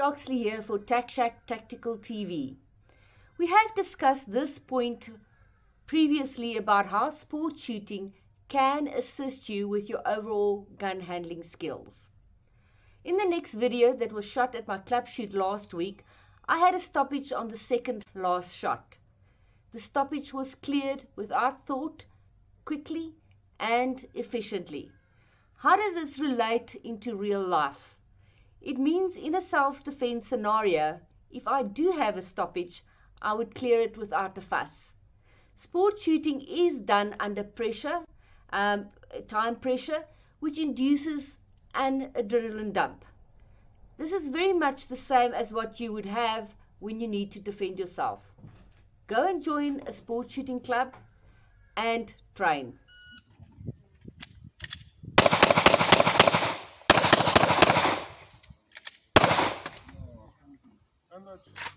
Oxley here for TacShack Tactical TV. We have discussed this point previously about how sport shooting can assist you with your overall gun handling skills. In the next video that was shot at my club shoot last week, I had a stoppage on the second last shot. The stoppage was cleared without thought, quickly and efficiently. How does this relate into real life? It means in a self-defense scenario, if I do have a stoppage, I would clear it without a fuss. Sport shooting is done under pressure, time pressure, which induces an adrenaline dump. This is very much the same as what you would have when you need to defend yourself. Go and join a sport shooting club and train. I'm not